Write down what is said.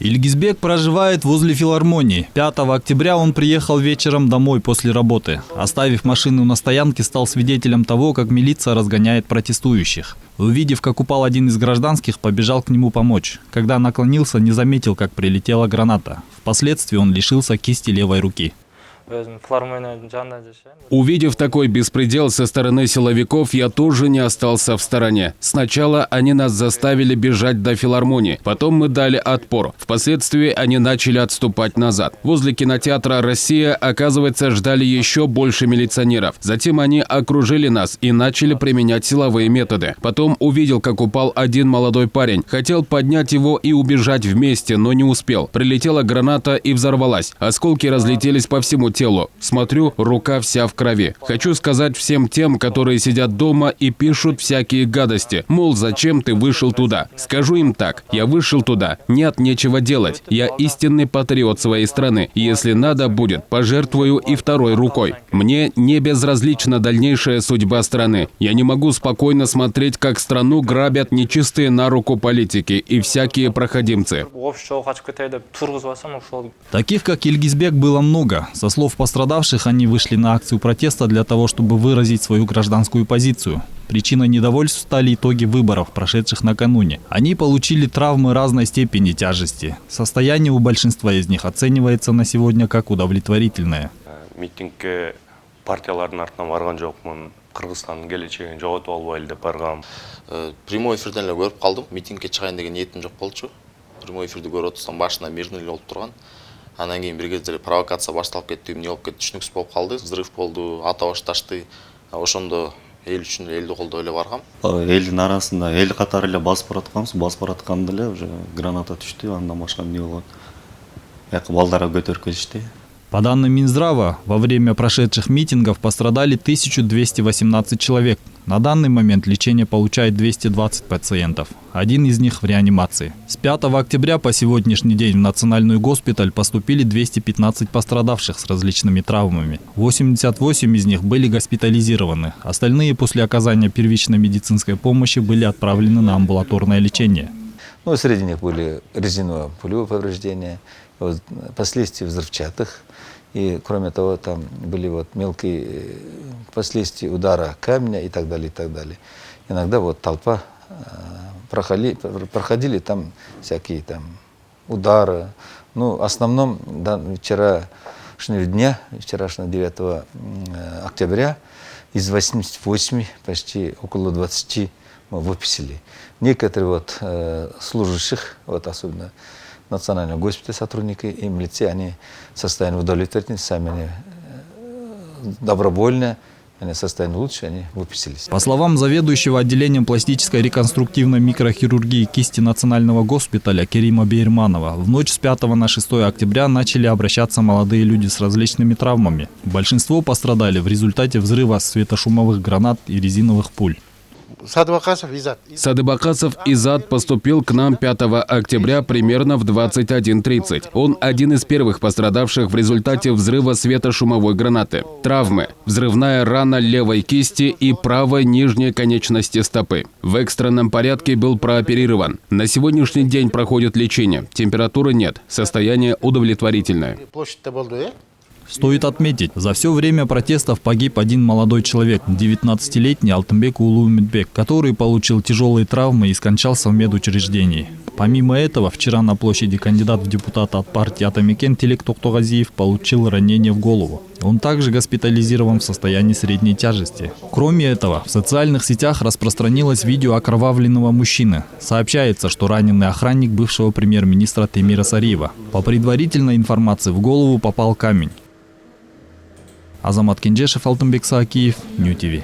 Ильгизбек проживает возле филармонии. 5 октября он приехал вечером домой после работы. Оставив машину на стоянке, стал свидетелем того, как милиция разгоняет протестующих. Увидев, как упал один из гражданских, побежал к нему помочь. Когда наклонился, не заметил, как прилетела граната. Впоследствии он лишился кисти левой руки. Увидев такой беспредел со стороны силовиков, я тоже не остался в стороне. Сначала они нас заставили бежать до филармонии, потом мы дали отпор. Впоследствии они начали отступать назад. Возле кинотеатра «Россия», оказывается, ждали еще больше милиционеров. Затем они окружили нас и начали применять силовые методы. Потом увидел, как упал один молодой парень. Хотел поднять его и убежать вместе, но не успел. Прилетела граната и взорвалась. Осколки разлетелись по всему телу. Смотрю, рука вся в крови. Хочу сказать всем тем, которые сидят дома и пишут всякие гадости. Мол, зачем ты вышел туда? Скажу им так. Я вышел туда. Нет, нечего делать. Я истинный патриот своей страны. Если надо будет, пожертвую и второй рукой. Мне не безразлична дальнейшая судьба страны. Я не могу спокойно смотреть, как страну грабят нечистые на руку политики и всякие проходимцы. Таких, как Ильгизбек, было много. Со слов пострадавших, они вышли на акцию протеста для того, чтобы выразить свою гражданскую позицию. Причиной недовольств стали итоги выборов, прошедших накануне. Они получили травмы разной степени тяжести. Состояние у большинства из них оценивается на сегодня как удовлетворительное. Митингке партиялардын артынан барган жокмун. Кыргызстандын келечегин жоготуп албайлы деп баргам. Прямой эфирден эле көрүп калдым. Митингке чыгайын деген ниетим жок болчу. Прямой эфирди көрүп отурсам башында мирный эле болуп турган. Анан кейін бір кезде провокация башталып кетти, эмне болуп кетти, түшүнүксүз болуп калды, взрыв болду, ата башташты. Ошондо эл үчүн элди колдоп эле баргам. Элдин арасында эл катары эле басып баратканда эле уже граната түштү, андан башка эмне болгон? Балдары көтөрүп кетишти. По данным Минздрава, во время прошедших митингов пострадали 1218 человек. На данный момент лечение получает 220 пациентов. Один из них в реанимации. С 5 октября по сегодняшний день в национальный госпиталь поступили 215 пострадавших с различными травмами. 88 из них были госпитализированы. Остальные после оказания первичной медицинской помощи были отправлены на амбулаторное лечение. Среди них были резиново-пулевые повреждения, последствия взрывчатых. И кроме того, там были мелкие последствия удара камня и так далее, и так далее. Иногда толпа проходили там всякие удары. В основном вчерашнего дня, 9 октября, из 88 почти около 20 мы выписали. Некоторые служащих, особенно национального госпиталя сотрудники и милиции, они в состоянии удовлетворительности, сами они добровольно, они в состоянии лучше, они выписались. По словам заведующего отделением пластической реконструктивной микрохирургии кисти национального госпиталя Керима Бейерманова, в ночь с 5 на 6 октября начали обращаться молодые люди с различными травмами. Большинство пострадали в результате взрыва светошумовых гранат и резиновых пуль. Садыбакасов Изат поступил к нам 5 октября примерно в 21:30. Он один из первых пострадавших в результате взрыва светошумовой гранаты. Травмы: взрывная рана левой кисти и правой нижней конечности стопы. В экстренном порядке был прооперирован. На сегодняшний день проходит лечение. Температуры нет. Состояние удовлетворительное. Стоит отметить, за все время протестов погиб один молодой человек, 19-летний Алтынбек Улуумедбек, который получил тяжелые травмы и скончался в медучреждении. Помимо этого, вчера на площади кандидат в депутаты от партии Атамекен Тилек Токтогазиев получил ранение в голову. Он также госпитализирован в состоянии средней тяжести. Кроме этого, в социальных сетях распространилось видео окровавленного мужчины. Сообщается, что раненый охранник бывшего премьер-министра Темира Сариева. По предварительной информации, в голову попал камень. Азамат Кенжешев, Алтынбек Саакиев, Нью ТВ.